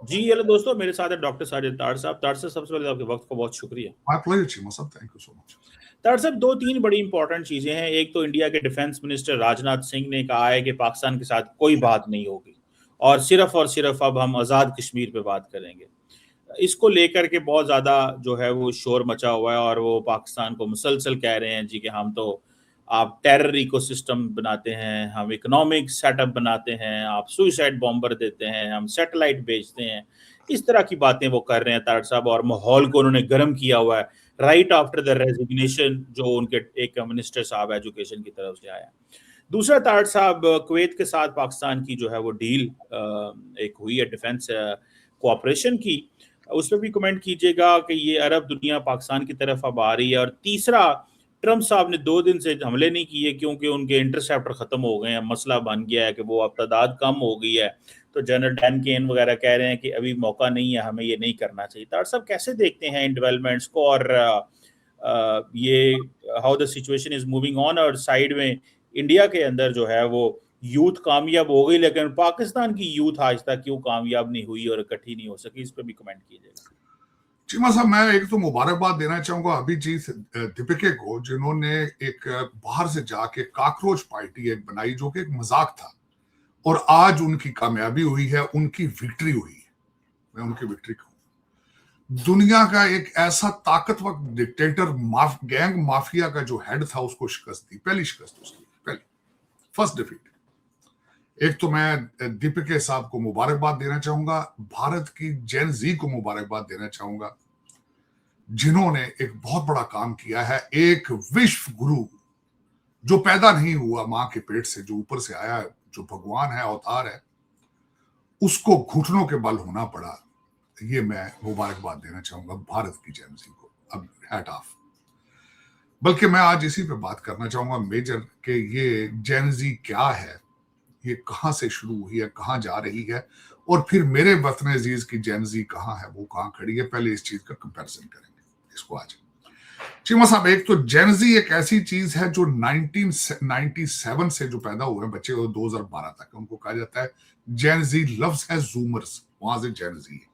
जी hello दोस्तों, मेरे साथ है डॉक्टर साजिद तार साहब। तार साहब, सबसे पहले आपके वक्त का बहुत शुक्रिया। My pleasure, Chima sir. Thank you so much. तार साहब, दो तीन बड़ी इंपॉर्टेंट चीजें हैं। एक तो इंडिया के डिफेंस मिनिस्टर राजनाथ सिंह ने कहा है कि पाकिस्तान के साथ कोई बात नहीं होगी और सिर्फ अब हम आज़ाद कश्मीर पे बात करेंगे। इसको लेकर के बहुत ज़्यादा जो है वो शोर मचा हुआ है और वो पाकिस्तान को मुसलसल कह रहे हैं जी कि हम तो आप टेरर इकोसिस्टम बनाते हैं, हम इकोनॉमिक सेटअप बनाते हैं, आप सुइसाइड बॉम्बर देते हैं, हम सैटेलाइट भेजते हैं। इस तरह की बातें वो कर रहे हैं तारक साहब, और माहौल को उन्होंने गर्म किया हुआ है राइट आफ्टर द रेजिग्नेशन जो उनके एक मिनिस्टर साहब एजुकेशन की तरफ से आया। दूसरा तारक साहब, कुवैत के साथ पाकिस्तान की जो है वो डील एक हुई है डिफेंस कोऑपरेशन की, उस पर भी कमेंट कीजिएगा कि ये अरब दुनिया पाकिस्तान की तरफ अब आ रही है। और तीसरा, ट्रंप साहब ने 2 दिन से हमले नहीं किए क्योंकि उनके इंटरसेप्टर खत्म हो गए हैं। मसला बन गया है कि वो अब तादाद कम हो गई है, तो जनरल डैन केन वगैरह कह रहे हैं कि अभी मौका नहीं है, हमें ये नहीं करना चाहिए। तार साहब, कैसे देखते हैं इन डेवलपमेंट्स को और ये how the situation is moving on? और साइड में इंडिया के अंदर जो है वो यूथ कामयाब हो गई, लेकिन पाकिस्तान की यूथ आज तक क्यों कामयाब नहीं हुई और इकट्ठी नहीं हो सकी? इस पर भी कमेंट कीजिएगा। चीमा साहब, मैं एक तो मुबारकबाद देना चाहूंगा अभिजीत दीपिके को, जिन्होंने एक बाहर से जाके काकरोच पार्टी एक बनाई जो कि एक मजाक था, और आज उनकी कामयाबी हुई है, उनकी विक्ट्री हुई है। मैं उनकी विक्ट्री कहूँ। दुनिया का एक ऐसा ताकतवर डिक्टेटर गैंग माफिया का जो हेड था, उसको शिकस्त दी, पहली शिकस्त उसकी, पहली फर्स्ट डिफीट। एक तो मैं दीपिके साहब को मुबारकबाद देना चाहूंगा, भारत की जेन जी को मुबारकबाद देना चाहूंगा, जिन्होंने एक बहुत बड़ा काम किया है। एक विश्व गुरु जो पैदा नहीं हुआ मां के पेट से, जो ऊपर से आया, जो भगवान है, अवतार है, उसको घुटनों के बल होना पड़ा। ये मैं मुबारकबाद देना चाहूंगा भारत की जेन जी को। अब हैट ऑफ। बल्कि मैं आज इसी पे बात करना चाहूंगा मेजर के ये जेन जी क्या है, ये कहां से शुरू हुई है, कहां जा रही है, और फिर मेरे वतन अजीज की जेन जी कहां है, वो कहां खड़ी है। पहले इस चीज का कंपैरिजन करेंगे इसको आज। चीमा साहब, एक तो जेन जी एक ऐसी चीज है जो 1997 से जो पैदा हुए हैं बच्चे, 2012 तक, उनको कहा जाता है जेन जी लव्स है जूमर्स, वहां से जेन जी है।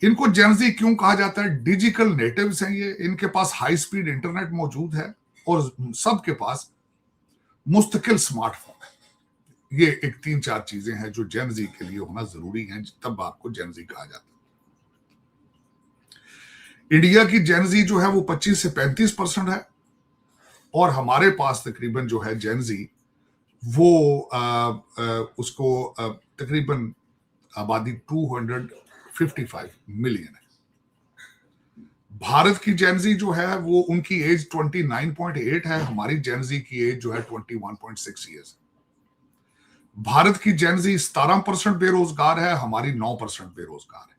इनको जेन जी क्यों कहा जाता है? डिजिटल नेटिव्स हैं ये, इनके पास हाई स्पीड इंटरनेट मौजूद है और सबके पास मुस्तकिल स्मार्टफोन है। ये एक 3-4 चीजें हैं जो जेन जी के लिए होना जरूरी है, तब आपको जेन जी कहा जाता है। इंडिया की जेन जी जो है वो 25 से 35% है, और हमारे पास तकरीबन जो है जेन जी वो उसको तकरीबन आबादी 255 मिलियन है। भारत की जेन जी जो है वो उनकी एज 29.8 है, हमारी जेन जी की एज जो है 21.6 ईयर्स। भारत की जेन जी 17% बेरोजगार है, हमारी 9% बेरोजगार है।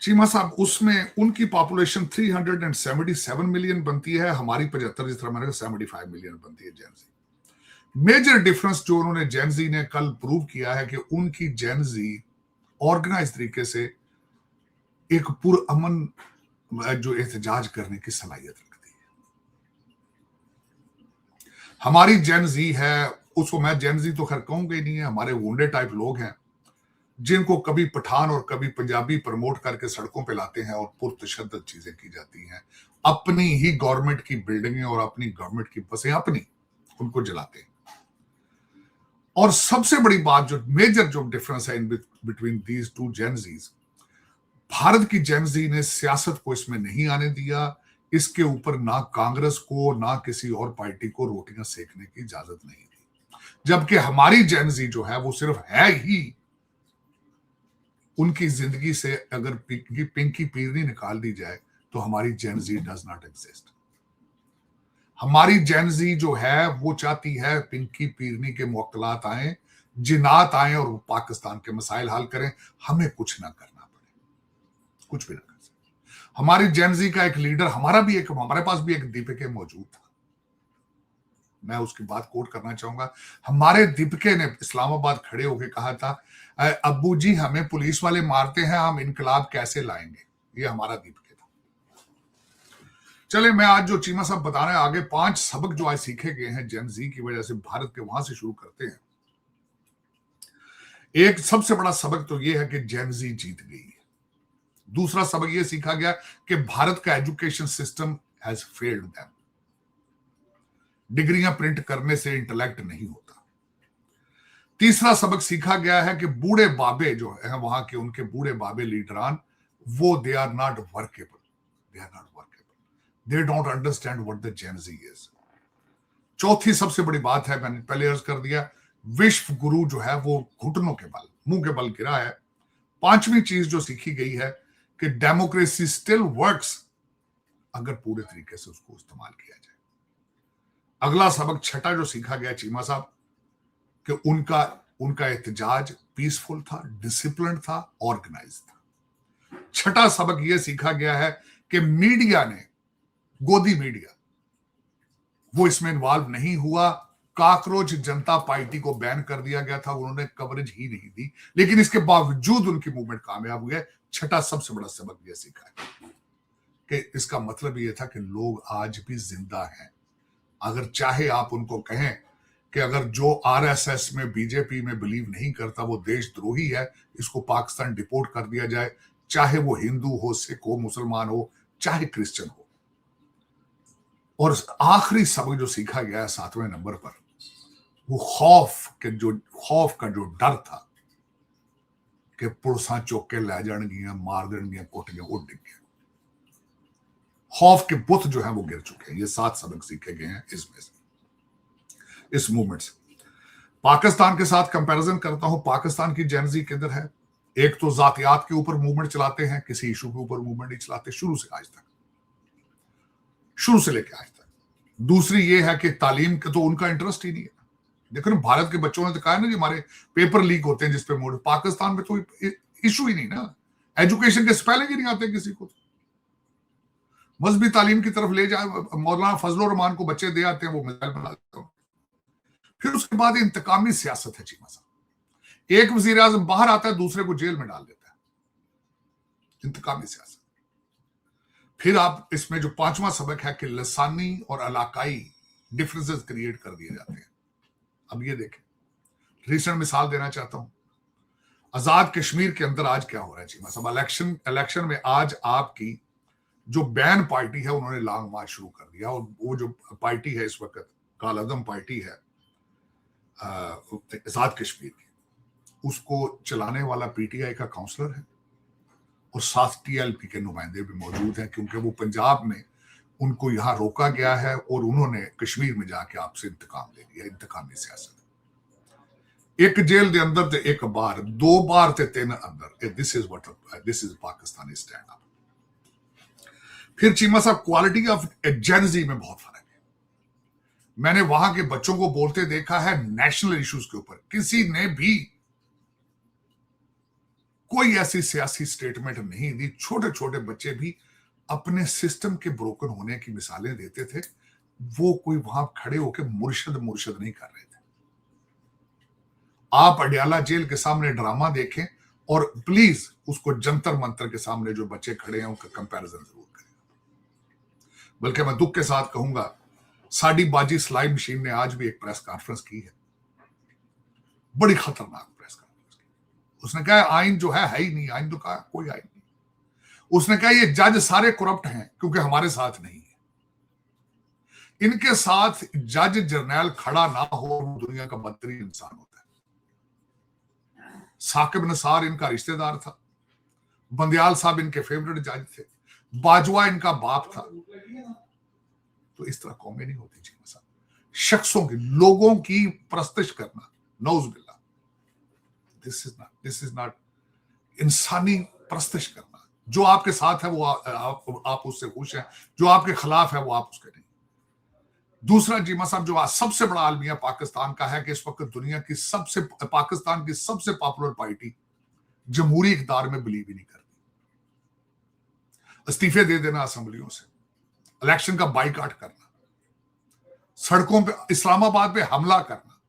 चीमा साहब, उसमें उनकी पॉपुलेशन 377 मिलियन बनती है, हमारी 75, जिस तरह मैंने 75 मिलियन बनती है जेन जी। मेजर डिफरेंस जो उन्होंने जेन जी ने कल प्रूव किया है कि उनकी जेन जी ऑर्गेनाइज तरीके से एक पुरअमन जो एहतजाज करने की सलाहियत रखती है। हमारी जेन जी है, उसको मैं जेन जी तो खैर कहूंगा ही नहीं है, हमारे वोंडे टाइप लोग हैं जिनको कभी पठान और कभी पंजाबी प्रमोट करके सड़कों पे लाते हैं और पुरतशद्दद चीजें की जाती हैं। अपनी ही गवर्नमेंट की बिल्डिंगें और अपनी गवर्नमेंट की बसें अपनी उनको जलाते हैं। और सबसे बड़ी बात, जो मेजर जो डिफरेंस है इन बिटवीन दीज टू जेन जीज, भारत की जेन जी ने सियासत को इसमें नहीं आने दिया। इसके ऊपर ना कांग्रेस को ना किसी और पार्टी को रोटियां सेकने की इजाजत नहीं दी, जबकि हमारी जेन जी जो है वो सिर्फ है ही, उनकी जिंदगी से अगर पिंकी पीरनी निकाल दी जाए तो हमारी जेन जी डज नॉट एग्जिस्ट। हमारी जेन जी जो है वो चाहती है पिंकी पीरनी के मुवक्किलात आए, जिन्नात आए और पाकिस्तान के मसाइल हल करें, हमें कुछ ना करना पड़े, कुछ भी ना कर सके। हमारी जेन जी का एक लीडर, हमारे पास भी एक दीपिके मौजूद था, मैं उसकी बात कोट करना चाहूंगा। हमारे दीपिके ने इस्लामाबाद खड़े होकर कहा था, अब्बू जी हमें पुलिस वाले मारते हैं, हम इनकलाब कैसे लाएंगे? ये हमारा दीपिके था। चले, मैं आज जो चीमा साहब बता रहे हैं, आगे 5 सबक जो आज सीखे गए हैं जेन जी की वजह से भारत के, वहां से शुरू करते हैं। एक सबसे बड़ा सबक तो यह है कि जेनजी जीत गई है। दूसरा सबक यह सीखा गया कि भारत का education system has failed them. डिग्रियां प्रिंट करने से इंटेलेक्ट नहीं होता। तीसरा सबक सीखा गया है कि बूढ़े बाबे जो है वहां के, उनके बूढ़े बाबे लीडरान, वो they are not workable, they don't understand what the Gen Z is. चौथी सबसे बड़ी बात है, मैंने पहले अर्ज कर दिया, विश्व गुरु जो है वो घुटनों के बल, मुंह के बल गिरा है। पांचवी चीज जो सीखी गई है कि डेमोक्रेसी स्टिल वर्क्स अगर पूरे तरीके से उसको इस्तेमाल किया जाए। अगला सबक छठा जो सीखा गया चीमा साहब, कि उनका एहतजाज पीसफुल था, डिसिप्लिन था, ऑर्गेनाइज था। छठा सबक यह सीखा गया है कि मीडिया ने, गोदी मीडिया, वो इसमें इन्वॉल्व नहीं हुआ। काकरोच जनता पार्टी को बैन कर दिया गया था, उन्होंने कवरेज ही नहीं दी, लेकिन इसके बावजूद उनकी मूवमेंट कामयाब हुई है। छठा सबसे बड़ा सबक यह सीखा है कि इसका मतलब यह था कि लोग आज भी जिंदा हैं। अगर चाहे आप उनको कहें कि अगर जो आरएसएस में, बीजेपी में बिलीव नहीं करता वो देशद्रोही है, इसको पाकिस्तान डिपोर्ट कर दिया जाए, चाहे वो हिंदू हो, सिख हो, मुसलमान हो, चाहे क्रिश्चियन हो। और आखिरी सबक जो सीखा गया है 7वें नंबर पर, वो खौफ का जो डर था कि पुलिसां चौक के लै जाएंगियां, मार देंगियां, कुटगियां, वो डिग गया। खौफ के बुत जो है वो गिर चुके हैं। ये 7 सबक सीखे गए हैं इसमें से, इस मूवमेंट से। पाकिस्तान के साथ कंपैरिजन करता हूं, पाकिस्तान की जेनजी किधर है। एक तो जातियात के ऊपर मूवमेंट चलाते हैं, किसी इशू के ऊपर मूवमेंट नहीं चलाते शुरू से आज तक, शुरू से लेकर आज तक। दूसरी ये है कि तालीम का तो उनका इंटरेस्ट ही नहीं है। देखो ना, भारत के बच्चों ने तो कहा ना कि हमारे पेपर लीक होते हैं जिसपे मोड़, पाकिस्तान में तो इशू ही नहीं ना, एजुकेशन के स्पेलिंग ही नहीं आते किसी को। मजहबी तालीम की तरफ ले जाए, मौलाना फजल रहमान को बच्चे दे आते हैं, वो मिसाइल बना देते हैं। फिर उसके बाद इंतकामी सियासत है चीमा साहब। एक वजीर आजम बाहर आता है, दूसरे को जेल में डाल देता है, इंतकामी सियासत। फिर आप इसमें जो 5वां सबक है कि लसानी और इलाकाई डिफरेंसेस क्रिएट कर दिए जाते हैं। अब ये देखें, रिसेंट मिसाल देना चाहता हूं, आजाद कश्मीर के अंदर आज क्या हो रहा है चीमा साहब। इलेक्शन में आज आपकी जो बैन पार्टी है उन्होंने लॉन्ग मार्च शुरू कर दिया, और वो जो पार्टी है इस वक्त कालादम पार्टी है आजाद कश्मीर की, उसको चलाने वाला पीटीआई का काउंसलर है और 7 टीएलपी के नुमाइंदे भी मौजूद हैं, क्योंकि वो पंजाब में उनको यहां रोका गया है और उन्होंने कश्मीर में जाके आपसे इंतकाम ले लिया। इंतकामी सियासत। एक जेल के अंदर ते एक बार, 2 बार ते 3 अंदर। This is Pakistani stand up. फिर चीमा साहब, क्वालिटी ऑफ जेनजी में बहुत फर्क है। मैंने वहां के बच्चों को बोलते देखा है नेशनल इश्यूज के ऊपर, किसी ने भी कोई ऐसी सियासी स्टेटमेंट नहीं दी। छोटे छोटे बच्चे भी अपने सिस्टम के ब्रोकन होने की मिसालें देते थे, वो कोई वहां खड़े होकर मुर्शद नहीं कर रहे थे। आप अडियाला जेल के सामने ड्रामा देखें और प्लीज उसको जंतर मंतर के सामने जो बच्चे खड़े हैं उनका कंपैरिजन जरूर करें। बल्कि मैं दुख के साथ कहूंगा, साडी बाजी सिलाई मशीन ने आज भी एक प्रेस कॉन्फ्रेंस की है, बड़ी खतरनाक प्रेस कॉन्फ्रेंस की। उसने कहा आइन जो है ही नहीं, आइन तो कहा कोई आइन नहीं। उसने कहा ये जज सारे करप्ट हैं क्योंकि हमारे साथ नहीं है। इनके साथ जज जर्नैल खड़ा ना हो, दुनिया का बदतरीन इंसान होता है। साकिब नसार इनका रिश्तेदार था, बंदयाल साहब इनके फेवरेट जज थे, बाजवा इनका बाप था। तो इस तरह कौमें नहीं होती जी साहब। शख्सों की, लोगों की परस्तिश करना, नौजुबिल्लाह, दिस इज नॉट इंसानी परस्तिश करना। जो आपके साथ है वो आप उससे खुश हैं, जो आपके खिलाफ है वो आप उसके नहीं। दूसरा जीमा साहब, जो आज सबसे बड़ा आलमिया पाकिस्तान का है कि इस वक्त दुनिया की पाकिस्तान की सबसे पॉपुलर पार्टी जमहूरी इक़्तिदार में बिलीव ही नहीं करती। इस्तीफे दे देना असेंबलियों से, इलेक्शन का बाइकआउट करना, सड़कों पे इस्लामाबाद पे हमला करना,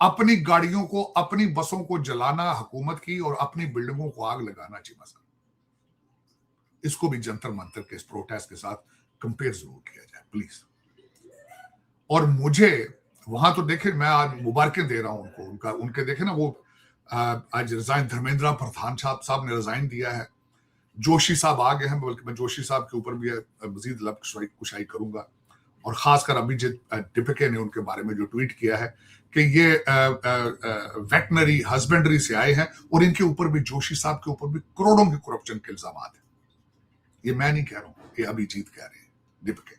अपनी गाड़ियों को, अपनी बसों को जलाना हुकूमत की, और अपनी बिल्डिंगों को आग लगाना चीमा साहब। इसको भी जंतर मंतर के इस प्रोटेस्ट के साथ कंपेयर जरूर किया जाए प्लीज। और मुझे वहां तो देखे, मैं आज मुबारकें दे रहा हूं उनको, उनके देखे ना वो आज रिजाइन धर्मेंद्र प्रधान साहब ने रिजाइन दिया है। जोशी साहब आ गए हैं, बल्कि मैं जोशी साहब के ऊपर भी मजीद लब कुशाई करूंगा। और खासकर अभिजीत डिपके ने उनके बारे में जो ट्वीट किया है कि ये वेटनरी हस्बेंड्री से आए हैं, और इनके ऊपर भी, जोशी साहब के ऊपर भी करोड़ों के करप्शन के इल्जाम हैं। ये मैं नहीं कह रहा हूं, ये अभिजीत कह रहे हैं, डिपके।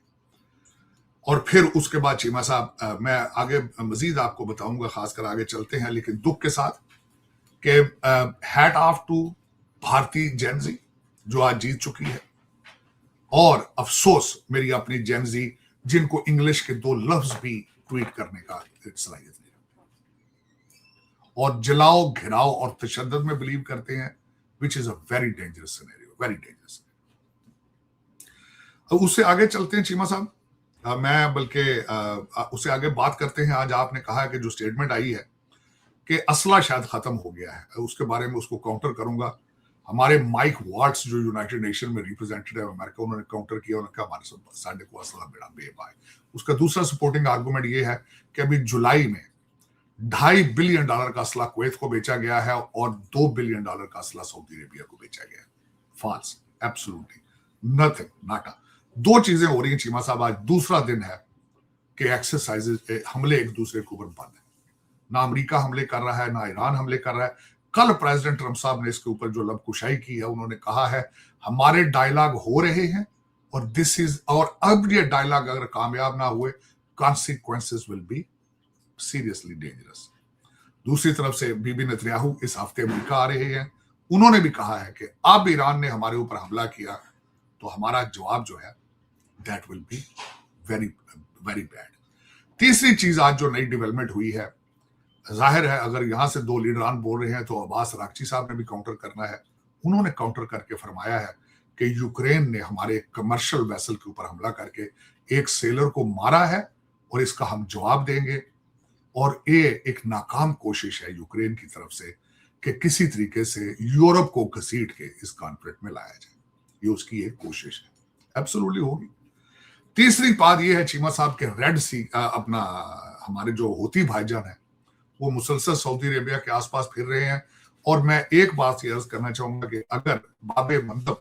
और फिर उसके बाद चीमा साहब, मैं आगे मजीद आपको बताऊंगा, खासकर आगे चलते हैं, लेकिन दुख के साथ कि हैट ऑफ टू भारतीय जेनजी जो आज जीत चुकी है, और अफसोस मेरी अपनी जेनजी जिनको इंग्लिश के 2 लफ्ज भी ट्वीट करने का सलाहियत नहीं, और जलाओ, घिराओ और तशद्दुद में बिलीव करते हैं, which is a very dangerous scenario, very dangerous. उससे आगे चलते हैं चीमा साहब, मैं बल्कि उससे आगे बात करते हैं। आज आपने कहा कि जो स्टेटमेंट आई है कि असला शायद खत्म हो गया है, उसके बारे में उसको काउंटर करूंगा। हमारे माइक वाट्स जो यूनाइटेड नेशन में रिप्रेजेंटेटिव अमेरिका, उन्होंने काउंटर किया, उन्होंने कहा हमारे साढ़े को असला बेड़ा बेबा है। उसका दूसरा सपोर्टिंग आर्गुमेंट ये है कि अभी जुलाई में $2.5 बिलियन का असला कुवैत को बेचा गया है, और $2 बिलियन का असला सऊदी अरेबिया को बेचा गया है। फॉल्स, एब्सोल्युटली नथिंग, नाटा। 2 चीजें हो रही हैं चीमा साहब। आज दूसरा दिन है कि एक्सरसाइजेज, हमले एक दूसरे के ऊपर बंद है। ना अमेरिका हमले कर रहा है, ना ईरान हमले कर रहा है। कल प्रेसिडेंट ट्रंप साहब ने इसके ऊपर जो लबकुशाई की है, उन्होंने कहा है हमारे डायलॉग हो रहे हैं, और दिस इज, और अब ये डायलॉग अगर कामयाब ना हुए, consequences will be seriously dangerous. दूसरी तरफ से बीबी नेतन्याहू इस हफ्ते अमेरिका आ रहे हैं, उन्होंने भी कहा है कि अब ईरान ने हमारे ऊपर हमला किया तो हमारा जवाब जो है that will be very very bad. तीसरी चीज आज जो नई डेवलपमेंट हुई है, जाहिर है अगर यहां से 2 लीडरान बोल रहे हैं तो अब्बास अरागची साहब ने भी काउंटर करना है। उन्होंने काउंटर करके फरमाया है कि यूक्रेन ने हमारे कमर्शियल वेसल के ऊपर हमला करके एक सेलर को मारा है, और इसका हम जवाब देंगे। और ये एक नाकाम कोशिश है यूक्रेन की तरफ से कि किसी तरीके से यूरोप को घसीट के इस कॉन्फ्लिक्ट में लाया जाए। ये उसकी एक कोशिश है, एब्सोल्युटली होगी। तीसरी बात यह है चीमा साहब के रेड सी, अपना हमारे जो हूती भाईजान है, वो मुसलसल सऊदी अरेबिया के आसपास फिर रहे हैं। और मैं एक बात ये अर्ज करना चाहूंगा कि अगर बाबे मंदब,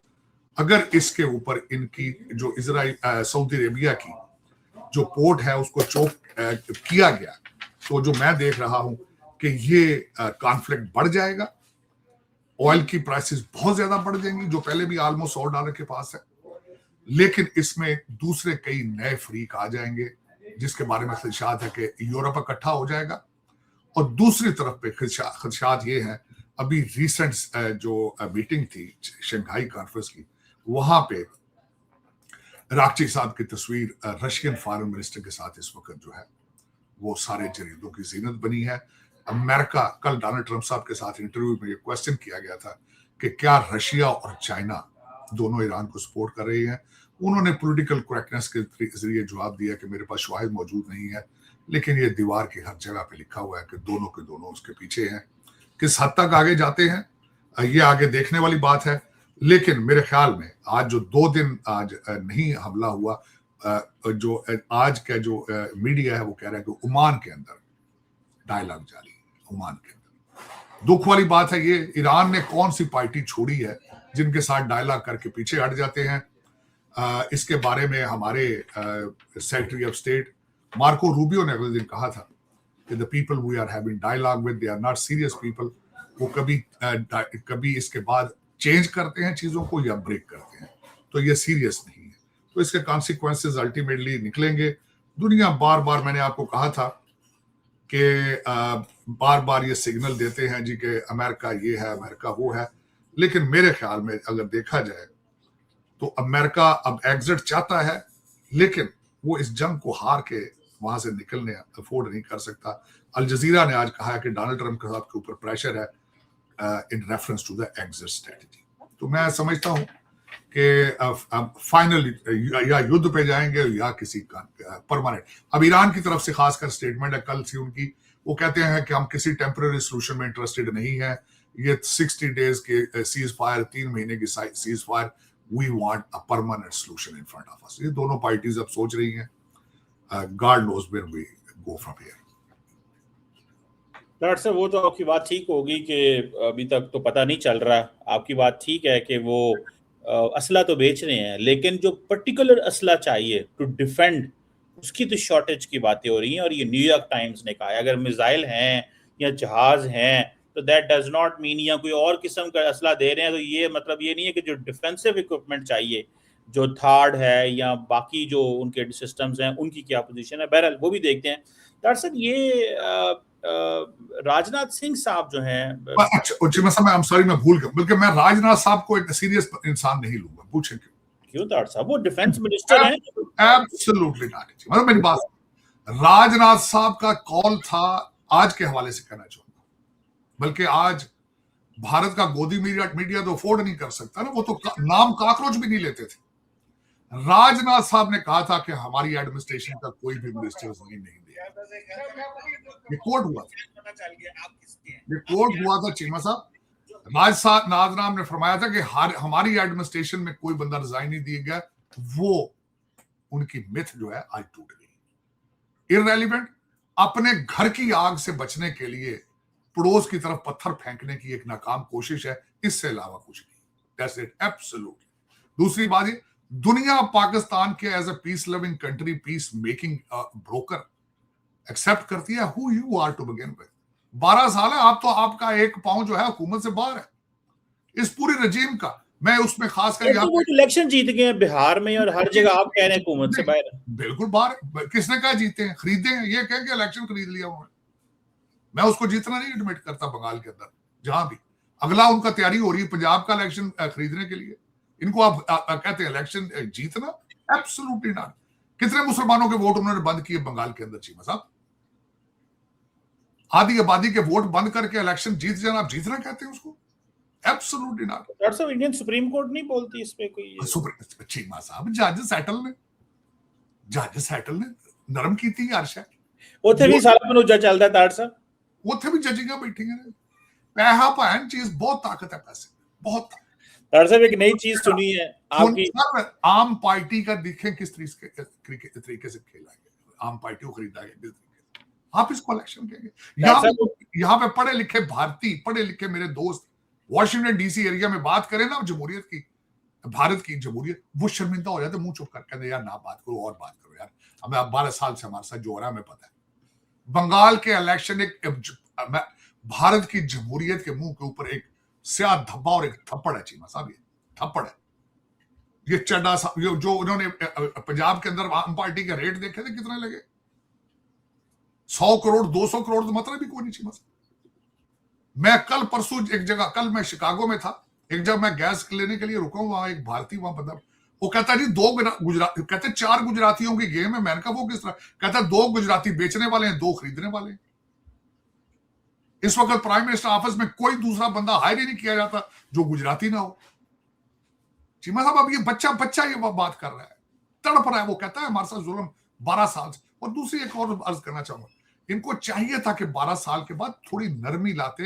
अगर इसके ऊपर इनकी जो इजराइल सऊदी अरेबिया की जो पोर्ट है उसको चोक किया गया, तो जो मैं देख रहा हूं कि ये कॉन्फ्लिक्ट बढ़ जाएगा। ऑयल की प्राइसेस बहुत ज्यादा बढ़ जाएंगी, जो पहले भी ऑलमोस्ट $100 के पास है, लेकिन इसमें दूसरे कई नए फ्रीक आ जाएंगे, जिसके बारे में खदशात है कि यूरोप इकट्ठा हो जाएगा। और दूसरी तरफ पे खदशात ये हैं, अभी रिसेंट जो मीटिंग थी शंघाई कॉन्फ्रेंस की, वहां पे रागची साहब की तस्वीर रशियन फॉरेन मिनिस्टर के साथ इस वक्त जो है वो सारे जरीदों की जीनत बनी है। अमेरिका, कल डोनाल्ड ट्रंप साहब के साथ इंटरव्यू में ये क्वेश्चन किया गया था कि क्या रशिया और चाइना दोनों ईरान को सपोर्ट कर रही हैं। उन्होंने पॉलिटिकल करेक्टनेस के जरिए जवाब दिया कि मेरे पास शवाहिद मौजूद नहीं है, लेकिन ये दीवार की हर जगह पे लिखा हुआ है कि दोनों के दोनों उसके पीछे हैं। किस हद तक आगे जाते हैं ये आगे देखने वाली बात है, लेकिन मेरे ख्याल में आज जो 2 दिन आज नहीं हमला हुआ, जो आज का जो मीडिया है वो कह रहा है कि ओमान के अंदर डायलॉग जारी है। ओमान के अंदर दुख वाली बात है ये, ईरान ने कौन सी पार्टी छोड़ी है जिनके साथ डायलॉग करके पीछे हट जाते हैं। इसके बारे में हमारे secretary of state Marco Rubio ने अगले दिन कहा था कि the people we are having dialogue with, they are not serious people. वो कभी इसके बाद चेंज करते हैं चीजों को या ब्रेक करते हैं, तो ये सीरियस नहीं है। तो इसके कॉन्सिक्वेंसेस अल्टीमेटली निकलेंगे। दुनिया बार बार, मैंने आपको कहा था कि बार बार ये सिग्नल देते हैं जी कि अमेरिका ये है, अमेरिका वो है, लेकिन मेरे ख्याल में अगर देखा जाए तो अमेरिका अब एग्जिट चाहता है, लेकिन वो इस जंग को हार के वहां से निकलने अफोर्ड नहीं कर सकता। अल जजीरा ने आज कहा है कि डोनाल्ड ट्रंप के साथ के ऊपर प्रेशर है in reference to the exit strategy. तो मैं समझता हूं कि फाइनली या युद्ध पे जाएंगे या किसी का परमानेंट। अब ईरान की तरफ से खासकर स्टेटमेंट है कल से उनकी, वो कहते हैं कि हम किसी टेम्पररी सोल्यूशन में इंटरेस्टेड नहीं है। ये 60 डेज के सीज फायर, 3 महीने की cease fire, we want a permanent solution in front of us. ये दोनों पार्टीज अब सोच रही हैं। God knows where we go from here. Doctor साहब वो तो आपकी बात ठीक होगी कि अभी तक तो पता नहीं चल रहा। आपकी बात ठीक है कि वो असला तो बेच रहे हैं, लेकिन जो पर्टिकुलर असला चाहिए टू डिफेंड, उसकी तो शॉर्टेज की बातें हो रही हैं। और ये न्यूयॉर्क टाइम्स ने कहा है अगर मिसाइल हैं या जहाज हैं तो दैट डज नॉट मीन, या कोई और किस्म का असला दे रहे हैं तो ये मतलब ये नहीं है कि जो डिफेंसिव इक्विपमेंट चाहिए, जो थार्ड है या बाकी जो उनके सिस्टम्स हैं, उनकी क्या पोजीशन है। बहरहाल वो भी देखते हैं। डॉक्टर साहब ये राजनाथ सिंह साहब जो हैं, अच्छा जी, मैं सॉरी, मैं भूल गया, बल्कि मैं राजनाथ साहब को एक सीरियस इंसान नहीं लूंगा। पूछे क्यों? क्यों डॉक्टर साहब? वो डिफेंस मिनिस्टर हैं। एब्सोल्युटली नॉट जी, मतलब मेरी बात, राजनाथ साहब का कॉल था, आज के हवाले से कहना चाहूंगा, बल्कि आज भारत का गोदी मीडिया तो अफोर्ड नहीं कर सकता ना, वो तो नाम काकरोच भी नहीं लेते थे। राजनाथ साहब ने कहा था कि हमारी एडमिनिस्ट्रेशन का कोई भी मिनिस्टर नहीं देगा। ये कोर्ट हुआ था, ये कोर्ट हुआ था चीमा साहब। राजनाथ ने फरमाया था कि हमारी एडमिनिस्ट्रेशन में कोई बंदा रिजाइन नहीं दिया गया। वो उनकी मिथ जो है आज टूट गई। इररेलेवेंट, अपने घर की आग से बचने के लिए पड़ोस की तरफ पत्थर फेंकने की एक नाकाम कोशिश है, इससे अलावा कुछ नहीं। That's it, absolutely. दूसरी बात है, दुनिया पाकिस्तान के as a peace loving country, peace making broker accept करती है। Who you are to begin with. 12 साल है आप तो, आपका एक पांव जो है हुकूमत से बाहर है, इस पूरी रजीम का। मैं उसमें खासकर तो वो इलेक्शन जीत गए हैं बिहार में और हर जगह, आप कह रहे हैं हुकूमत से बाहर। बिल्कुल बाहर। किसने कहा जीते हैं? खरीदे हैं। ये कहेंगे इलेक्शन खरीद लिया उन्होंने। मैं उसको जीतना नहीं एडमिट करता। बंगाल के अंदर जहां भी अगला उनका तैयारी हो रही है पंजाब का इलेक्शन खरीदने के लिए, इनको आप कहते हैं इलेक्शन जीतना? Absolutely not. कितने मुसलमानों के वोट उन्होंने बंद किए बंगाल के अंदर चीमा साहब? आधी आबादी के वोट बंद करके इलेक्शन जीत जाना, आप जीतना कहते हैं उसको? Absolutely not. डॉक्टर साहब इंडियन सुप्रीम कोर्ट नहीं बोलती इस पे कोई? चीमा साहब, जज सैटल ने नरम की थी हर शय। ਉੱਥੇ ਵੀ ਸਾਰਾ ਮਨੁੱਜਾ ਚੱਲਦਾ ਡਾਕਟਰ ਸਾਹਿਬ। ਉੱਥੇ ਵੀ ਜੱਜੀਆਂ ਬੈਠੀਆਂ ਨੇ। पैसा भैन चीज, बहुत ताकत है पैसे, बहुत। डॉक्टर साहब एक नई चीज सुनी है आपकी। आम पार्टी का देखें किस तरीके से खेला गया, आम पार्टी को खरीदा गया किस तरीके से, आप इसको इलेक्शन कहेंगे? यहाँ पे पढ़े लिखे भारतीय, पढ़े लिखे मेरे दोस्त वॉशिंगटन डीसी एरिया में बात करें ना जमहूरियत की, भारत की जमहूरियत, वो शर्मिंदा हो जाते, मुंह चुप कर कहते यार ना बात करो और बात करो यार, हमें 12 साल से हमारे साथ जो हो रहा है हमें पता है। बंगाल के इलेक्शन एक भारत की जमहूरियत के मुंह के ऊपर एक स्याह धब्बा और एक थप्पड़ है चीमा साहब। ये थप्पड़ है। ये चड्डा साहब जो उन्होंने पंजाब के अंदर आम पार्टी के रेट देखे थे कितने लगे, 100 करोड़ 200 करोड़ तो मतलब भी कोई नहीं चीमा साहब। मैं कल परसों एक जगह, कल मैं शिकागो में था, एक जगह मैं गैस लेने के लिए रुका हूं, वहां एक भारतीय वहां बंदा, वो कहता जी 2 गुजराती, कहते 4 गुजरातियों की गेम है। मैंने कहा वो किस तरह? कहता 2 गुजराती बेचने वाले हैं, 2 खरीदने वाले हैं। इस वक्त प्राइम मिनिस्टर ऑफिस में कोई दूसरा बंदा हायर ही नहीं किया जाता जो गुजराती ना हो। चीमा साहब अब ये बच्चा ये बात कर रहा है, तड़प रहा है, वो कहता है हमारे साथ जुल्म 12 साल से। और दूसरी एक और अर्ज करना चाहूंगा, इनको चाहिए था कि 12 साल के बाद थोड़ी नरमी लाते,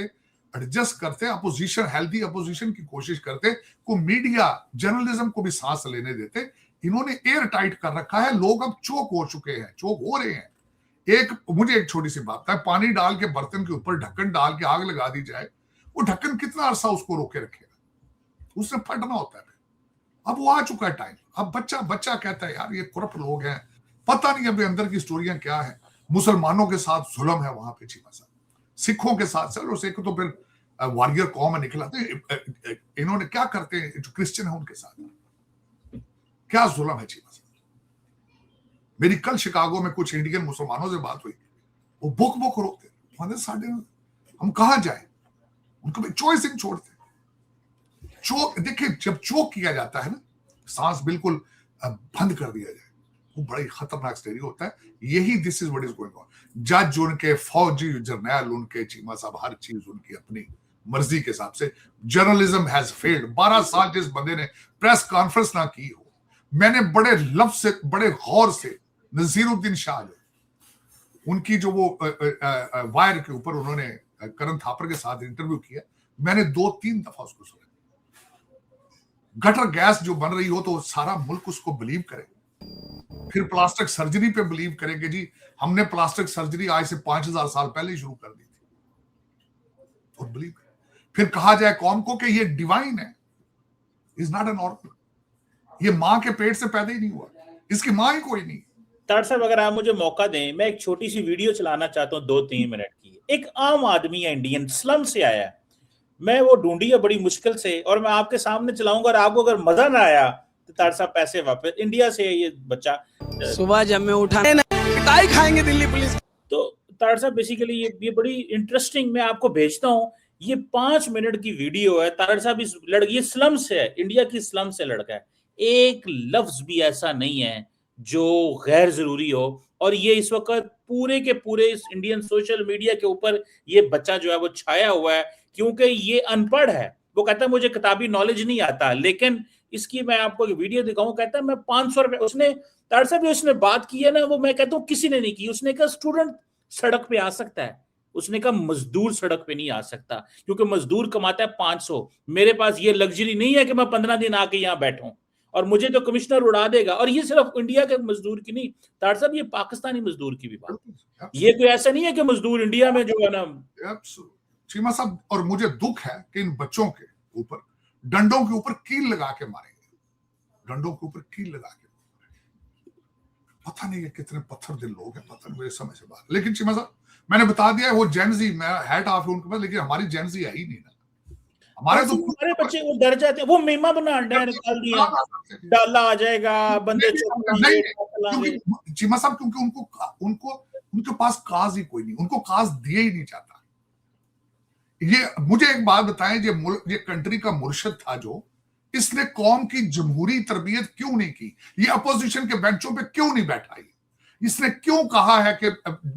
एडजस्ट करते, अपोजिशन, हेल्दी अपोजिशन की कोशिश करते, को मीडिया जर्नलिज्म को भी सांस लेने देते। इन्होंने एयर टाइट कर रखा है। लोग अब चोक हो चुके हैं, चोक हो रहे हैं। मुझे एक छोटी सी बात है, पानी डाल के बर्तन के ऊपर ढक्कन डाल के आग लगा दी जाए, वो ढक्कन कितना अरसा उसको रोके रखेगा? उससे फटना होता है। अब वो आ चुका है टाइम। अब बच्चा कहता है यार ये करप्ट लोग हैं, पता नहीं अभी अंदर की स्टोरियां क्या है। मुसलमानों के साथ जुल्म है वहां पे चीमा साहब, सिखों के साथ, चलो सिख तो फिर वॉरियर कौम में निकलाते, इन्होंने क्या करते हैं जो क्रिश्चियन है उनके साथ क्या जुल्म है चीमा साहब। मेरी कल शिकागो में कुछ इंडियन मुसलमानों से बात हुई, वो बुक रोकते, साढ़े हम कहां जाए, उनको चॉइसिंग छोड़ते। चोक देखिए, जब चोक किया जाता है ना, सांस बिल्कुल बंद कर दिया जाए, वो बड़ा ही खतरनाक स्टेरियो होता है। यही this is what is going on. जज उनके, फौजी जर्नैल उनके, चीमा साहब हर चीज उनकी अपनी मर्जी के हिसाब से। Journalism has failed. 12 साल जिस बंदे ने प्रेस कॉन्फ्रेंस ना की हो, मैंने बड़े लफ्ज से, बड़े गौर से, नजीरुद्दीन शाह जो उनकी जो वो वायर के ऊपर उन्होंने करण थापर के साथ इंटरव्यू किया, मैंने 2-3 दफा उसको सुना। गटर गैस जो बन रही हो तो सारा मुल्क उसको बिलीव करे, फिर प्लास्टिक सर्जरी पे बिलीव करेंगे जी हमने प्लास्टिक सर्जरी आज से 5000 साल पहले ही शुरू कर दी थी। बिलीव। फिर कहा जाए कौम को कि ये डिवाइन है, इज नॉट एन ऑर्गन, ये मां के पेट से पैदा ही नहीं हुआ, इसकी मां ही कोई नहीं। तार साहब अगर आप मुझे मौका दें, मैं एक छोटी सी वीडियो चलाना चाहता हूँ 2-3 मिनट की। एक आम आदमी है, इंडियन, स्लम से आया है, मैं वो ढूंढी है बड़ी मुश्किल से, और मैं आपके सामने चलाऊंगा, और आपको अगर मजा ना आया तो तार साहब पैसे वापस। इंडिया से है ये बच्चा, सुबह जब मैं उठा पिटाई खाएंगे दिल्ली पुलिस। तो तार साहब बेसिकली ये बड़ी इंटरेस्टिंग, मैं आपको भेजता हूँ, ये 5 मिनट की वीडियो है। तार साहब इस लड़की, ये स्लम से है, इंडिया की स्लम से लड़का है, एक लफ्ज भी ऐसा नहीं है जो गैर जरूरी हो। और ये इस वक्त पूरे के पूरे इस इंडियन सोशल मीडिया के ऊपर ये बच्चा जो है वो छाया हुआ है, क्योंकि ये अनपढ़ है। वो कहता है मुझे किताबी नॉलेज नहीं आता, लेकिन इसकी मैं आपको वीडियो दिखाऊं, कहता है मैं 500 रुपए, उसने तार साहब उसने बात की है ना, वो मैं कहता हूँ किसी ने नहीं की। उसने कहा स्टूडेंट सड़क पे आ सकता है, उसने कहा मजदूर सड़क पे नहीं आ सकता, क्योंकि मजदूर कमाता है 500। मेरे पास ये लग्जरी नहीं है कि मैं 15 दिन आके यहाँ बैठूं, और मुझे तो कमिश्नर उड़ा देगा। और ये सिर्फ इंडिया के मजदूर की नहीं तार साहब, ये पाकिस्तानी मजदूर की भी बात। ये कोई ऐसा नहीं है कि मजदूर इंडिया में जो है ना। चीमा साहब, और मुझे दुख है कि इन बच्चों के ऊपर डंडों के ऊपर कील लगा के मारेंगे, डंडों के ऊपर कील लगा के। पता नहीं है कितने पत्थर दिल लोग हैं, पता नहीं, मेरे समझ से बाहर। लेकिन चीमा साहब मैंने बता दिया है, वो जेनजी, मैं हैट ऑफ उनके पास, लेकिन हमारी जेनजी है ही नहीं ना। हमारे तो हमारे बच्चे वो डर जाते हैं, वो मीमा बना निकाल दिया, डाला आ जाएगा बंदे नहीं, चीमा साहब, क्योंकि उनके पास काज ही कोई नहीं, उनको काज दिए ही नहीं जाता। ये मुझे एक बात बताएं, ये कंट्री का मुर्शिद था जो, इसने कौम की जमहूरी तरबियत क्यों नहीं की? ये अपोजिशन के बेंचों पे क्यों नहीं बैठाई? इसने क्यों कहा है कि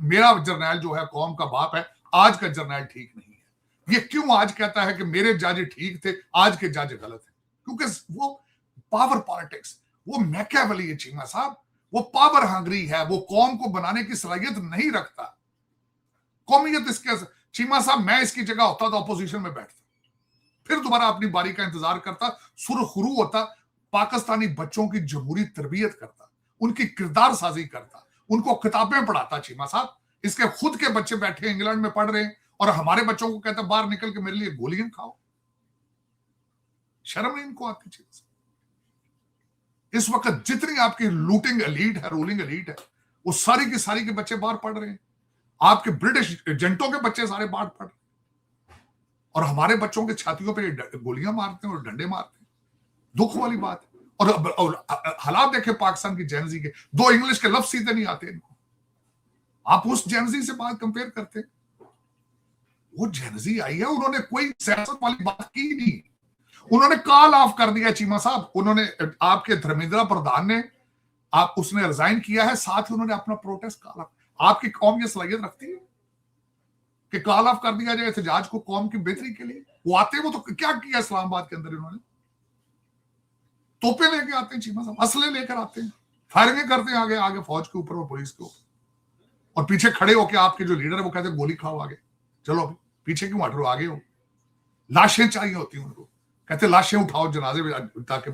मेरा जर्नैल जो है कौम का बाप है, आज का जर्नैल ठीक नहीं है? ये क्यों आज कहता है कि मेरे जज ठीक थे, आज के जज गलत है? क्योंकि वो पावर पॉलिटिक्स, वो मैकियावेली है चीमा साहब, वो पावर हंग्री है, वो कौम को बनाने की सलाहियत नहीं रखता। कौमियत इसके, चीमा साहब मैं इसकी जगह होता तो अपोजिशन में बैठता, फिर दोबारा अपनी बारी का इंतजार करता, सुरखरू होता, पाकिस्तानी बच्चों की जमहूरी तरबियत करता, उनकी किरदार साजी करता, उनको किताबें पढ़ाता। चीमा साहब, इसके खुद के बच्चे बैठे इंग्लैंड में पढ़ रहे हैं और हमारे बच्चों को कहता बाहर निकल के मेरे लिए गोलियां खाओ। शर्म नहीं इनको आती? चीमा साहब, इस वक्त जितनी आपकी लूटिंग एलीट है, रूलिंग एलीट है, वो सारी की सारी के बच्चे बाहर पढ़ रहे हैं। आपके ब्रिटिश एजेंटों के बच्चे सारे बाहर पढ़ रहे हैं, और हमारे बच्चों के छातियों पे गोलियां मारते हैं और डंडे मारते हैं। दुख वाली बात है। और हालात देखे पाकिस्तान की जेनजी के, 2 इंग्लिश के लफ्ज सीधे नहीं आते इनको। आप उस जेनजी से बात कंपेयर करते हैं, वो जेनजी आई है, उन्होंने कोई सियासत वाली बात की नहीं, उन्होंने कॉल ऑफ कर दिया। चीमा साहब, उन्होंने, आपके धर्मेंद्र प्रधान ने, उसने रिजाइन किया है, साथ ही उन्होंने अपना प्रोटेस्ट कॉल ऑफ। आपकी कौम ये सलाहियत रखती है कि कॉल ऑफ कर दिया जाए एहतजाज को कौम की बेहतरी के लिए? वो आते हैं, वो तो क्या किया इस्लामाबाद के अंदर इन्होंने? तोपे लेके आते हैं चीमा साहब, असले लेकर आते हैं, फायरिंग करते हैं आगे आगे फौज के ऊपर और पुलिस के ऊपर, और पीछे खड़े होकर आपके जो लीडर है वो कहते हैं गोली खाओ आगे, चलो अभी पीछे क्यों हट रहे हो, आगे हो। लाशें चाहिए होती हैं उनको, कहते लाशें उठाओ जनाजे में, ताकि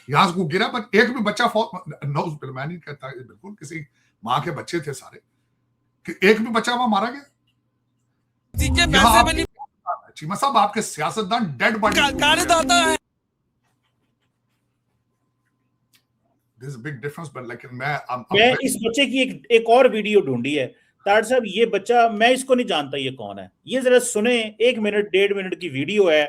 यहां से गिरा, पर एक भी बच्चा मैं नहीं कहता, बिल्कुल किसी माँ के बच्चे थे सारे, कि एक भी बच्चा वहां मारा गया? चीमा साहब, आपके सियासतदान डेड बॉडी है। बिग डिफरेंस, बट लेकिन मैं इस बच्चे की एक और वीडियो ढूंढी है तार साहब। ये बच्चा, मैं इसको नहीं जानता ये कौन है, ये जरा सुने, 1 मिनट 1.5 मिनट की वीडियो है।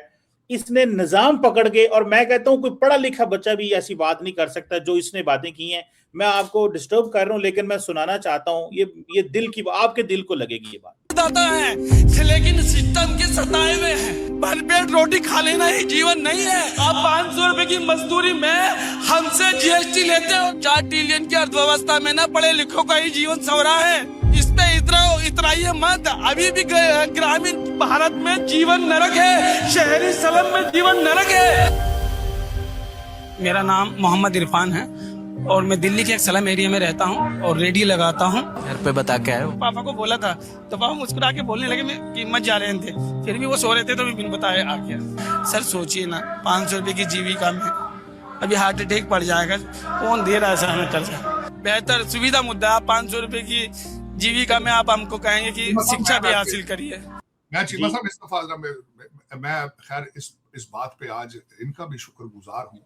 इसने निजाम पकड़ के, और मैं कहता हूं कोई पढ़ा लिखा बच्चा भी ऐसी बात नहीं कर सकता जो इसने बातें की हैं। मैं आपको डिस्टर्ब कर रहा हूं, लेकिन मैं सुनाना चाहता हूं, ये दिल की, आपके दिल को लगेगी ये बात। है, लेकिन सिस्टम के सताए हुए हैं, भर पेट रोटी खा लेना ही जीवन नहीं है। आप 500 रुपए की मजदूरी में हमसे जीएसटी लेते हो। 4 ट्रिलियन की अर्थव्यवस्था में ना पढ़े लिखों का ही जीवन सवरा है। इस पे इतराइए मत। अभी भी ग्रामीण भारत में जीवन नरक है, शहरी स्लम में जीवन नरक है। मेरा नाम मोहम्मद इरफान है और मैं दिल्ली के एक स्लम एरिया में रहता हूँ और रेडियो लगाता हूँ। घर पे बता के आया हूँ। पापा को बोला था तो पापा मुस्कुरा के बोलने लगे, मैं कीमत जा रहे थे, फिर भी वो सो रहे थे तो मैं बिन बताए आ गया। सर सोचिए ना, 500 रुपए की जीविका में अभी हार्ट अटैक पड़ जाएगा, कौन दे रहा है सर हमें कर्जा? बेहतर सुविधा मुद्दा, आप 500 रुपए की जीविका में आप हमको कहेंगे कि शिक्षा भी हासिल करिए। मैं चीमा साहब इस दफा मैं खैर इस बात पे आज इनका भी शुक्रगुजार हूँ,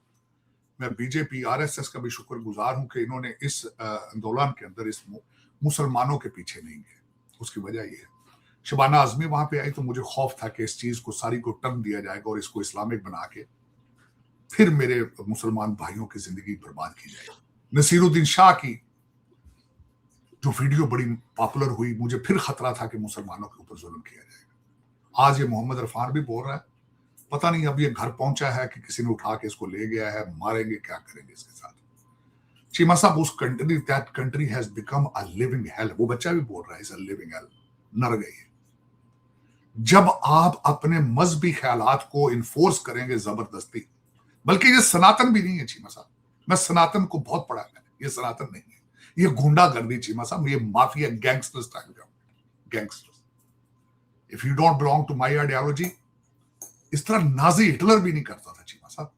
मैं बीजेपी आरएसएस का भी शुक्रगुजार हूँ कि इन्होंने इस आंदोलन के अंदर इस मुसलमानों के पीछे नहीं गए। उसकी वजह ये है, शबाना आजमी वहां पे आई तो मुझे खौफ था कि इस चीज को सारी को टर्न दिया जाएगा और इसको इस्लामिक बना के फिर मेरे मुसलमान भाइयों की जिंदगी बर्बाद की जाएगी। नसीरुद्दीन शाह की जो वीडियो बड़ी पॉपुलर हुई, मुझे फिर खतरा था कि मुसलमानों के ऊपर जुल्म किया जाएगा। आज ये मोहम्मद इरफान भी बोल रहा है, पता नहीं अब ये घर पहुंचा है कि किसी ने उठा के इसको ले गया है, मारेंगे क्या करेंगे इसके साथ। चीमा साहब, उस country, that country has become a living hello. वो बच्चा भी बोल रहा है, इज अ लिविंग हेल, नर गई है। जब आप अपने मजहबी ख्यालात को इन्फोर्स करेंगे जबरदस्ती, बल्कि ये सनातन भी नहीं है चीमा साहब, मैं सनातन को बहुत पढ़ा है, ये सनातन नहीं है, ये गुंडागर्दी चीमा साहब, ये mafia gangster style gangsters. If you don't belong to my ideology, इस तरह नाजी हिटलर भी नहीं करता था चीमा साहब,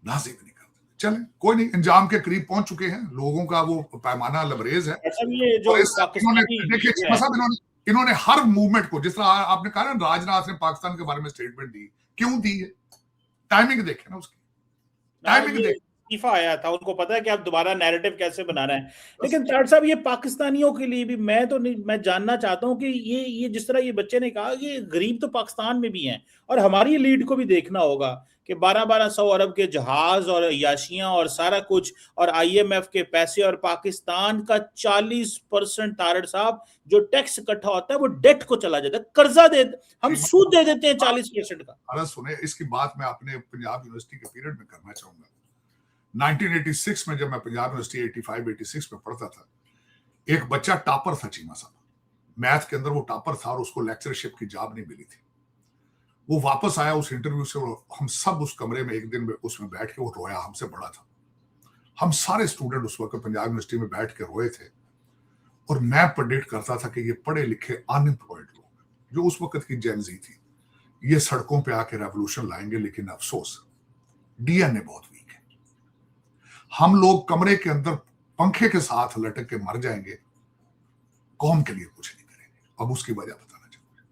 नाजी भी नहीं करता। चले कोई नहीं, अंजाम के करीब पहुंच चुके हैं, लोगों का वो पैमाना लबरेज है। ये जो देखिए चीमा साहब, इन्होंने हर मूवमेंट को, जिस तरह आपने कहा ना राजनाथ ने पाकिस्तान के बारे में स्टेटमेंट दी, क्यों दी है? टाइमिंग देखे ना उसकी, टाइमिंग देखे। इस्तीफा आया था, उनको पता है कि आप दोबारा नैरेटिव कैसे बनाना है। लेकिन ताड़ साहब, ये पाकिस्तानियों के लिए भी मैं जानना चाहता हूँ कि ये जिस तरह ये बच्चे ने कहा, ये गरीब तो पाकिस्तान में भी हैं, और हमारी लीड को भी देखना होगा कि 1200 अरब के जहाज और याशियां और सारा कुछ और IMF के पैसे और पाकिस्तान का 40% तारड़ साहब जो टैक्स इकट्ठा होता है वो डेट को चला जाता है, कर्जा दे, हम सूद दे देते हैं 40% का। अरे सुने, इसकी बात मैं अपने पंजाब यूनिवर्सिटी के पीरियड में करना चाहूंगा। 1986 में जब मैं पंजाब यूनिवर्सिटी 85-86 में पढ़ता था, एक बच्चा टॉपर था चीमा साहब, मैथ के अंदर वो टॉपर था और उसको लेक्चरशिप की जॉब नहीं मिली थी। वो वापस आया उस इंटरव्यू से, हम सब उस कमरे में एक दिन उसमें बैठ के वो रोया, हमसे बड़ा था। हम सारे स्टूडेंट उस वक्त पंजाब यूनिवर्सिटी में बैठ के रोए थे, और मैं प्रेडिक्ट करता था कि ये पढ़े लिखे अनएम्प्लॉयड लोग जो उस वक्त की जेन जी थी, ये सड़कों पे आके रेवोल्यूशन लाएंगे। लेकिन अफसोस, डीएनए बहुत वीक है। हम लोग कमरे के अंदर पंखे के साथ लटक के मर जाएंगे, कौम के लिए कुछ नहीं करेंगे। अब उसकी वजह बताना चाहूंगा।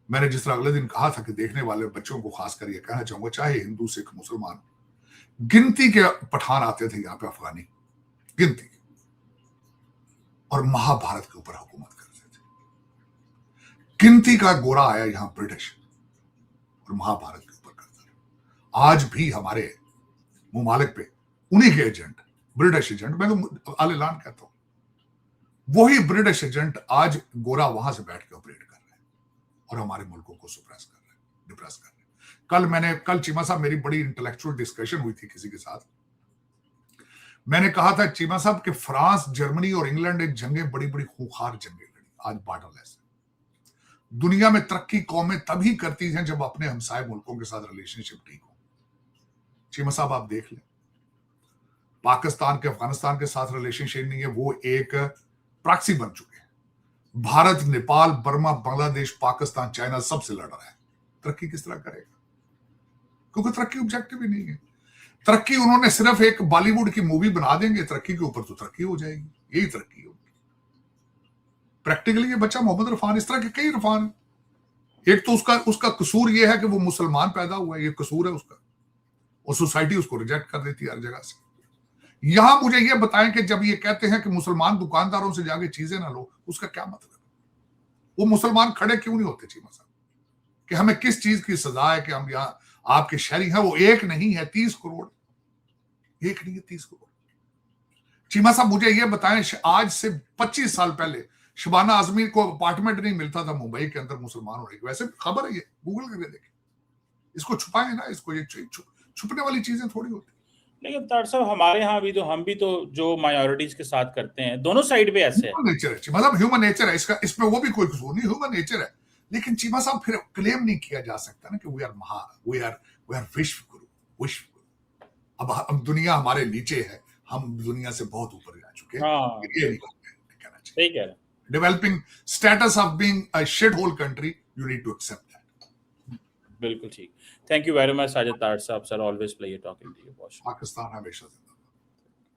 मैंने जिस तरह अगले दिन कहा था कि देखने वाले बच्चों को खासकर ये कहना चाहूंगा, चाहे हिंदू सिख मुसलमान, गिनती के पठान आते थे यहाँ पे, अफगानी गिनती, और महाभारत के ऊपर हुकूमत करते थे। गिनती का गोरा आया यहाँ ब्रिटिश, और महाभारत के ऊपर करता रहा। आज भी हमारे मुमालिक पे उन्हीं के एजेंट, ब्रिटिश एजेंट, मैं तो आलिलान कहता हूं, वही ब्रिटिश एजेंट आज गोरा वहां से बैठ के ऑपरेट कर रहे हैं और हमारे मुल्कों को सुप्रेस कर रहे हैं, डिप्रेस कर रहे हैं। कल चीमा साहब, मेरी बड़ी इंटेलेक्चुअल डिस्कशन हुई थी किसी के साथ। मैंने कहा था चीमा साहब कि फ्रांस, जर्मनी और इंग्लैंड एक जंगें, बड़ी बड़ी खूंखार जंगें लड़ी, आज बॉर्डरलेस। दुनिया में तरक्की कौमें तभी करती हैं जब अपने हमसाये मुल्कों के साथ रिलेशनशिप ठीक हो। चीमा साहब आप देख लें, पाकिस्तान के अफगानिस्तान के साथ रिलेशनशिप नहीं है, वो एक प्रॉक्सी बन चुके हैं। भारत, नेपाल, बर्मा, बांग्लादेश, पाकिस्तान, चाइना सबसे लड़ रहा है। तरक्की किस तरह करेगा? क्योंकि तरक्की ऑब्जेक्टिव ही नहीं है। तरक्की उन्होंने सिर्फ एक बॉलीवुड की मूवी बना देंगे तरक्की के ऊपर, तो तरक्की हो जाएगी, यही तरक्की होगी। प्रैक्टिकली ये बच्चा मोहम्मद इरफान, इस तरह के कई इरफान, एक तो उसका कसूर ये है कि वो मुसलमान पैदा हुआ है, ये कसूर है उसका, और सोसाइटी उसको रिजेक्ट कर देती है हर जगह से। यहां मुझे ये बताएं कि जब ये कहते हैं कि मुसलमान दुकानदारों से जाके चीजें ना लो, उसका क्या मतलब? वो मुसलमान खड़े क्यों नहीं होते चीमा साहब कि हमें किस चीज की सजा है कि हम यहाँ आपके शहरी हैं? वो एक नहीं है, 30 करोड़, एक नहीं है 30 करोड़। चीमा साहब मुझे ये बताएं, आज से 25 साल पहले शबाना आजमी को अपार्टमेंट नहीं मिलता था मुंबई के अंदर मुसलमान होने की। वैसे खबर है, ये गूगल करके देखें, इसको छुपाएं ना, इसको ये छुपने वाली चीजें थोड़ी होती। लेकिन ताड़ साहब, हमारे यहाँ भी तो हम भी तो जो माइनॉरिटीज के साथ करते हैं, दोनों साइड पे ऐसे है। नेचर है, मतलब ह्यूमन नेचर है इसका, इसमें वो भी कोई कसूर नहीं, ह्यूमन नेचर है। लेकिन चीमा साहब फिर क्लेम नहीं किया जा सकता ना कि वी आर विश्व गुरु। अब दुनिया हमारे नीचे है, हम दुनिया से बहुत ऊपर जा चुके हैं। ये नहीं कहना चाहिए। Developing status of being a shithole country, you need to accept that. बिल्कुल ठीक। Thank you very much, Sajid Taड़ साहब, sir. Always pleasure talking to you. Pakistan हमेशा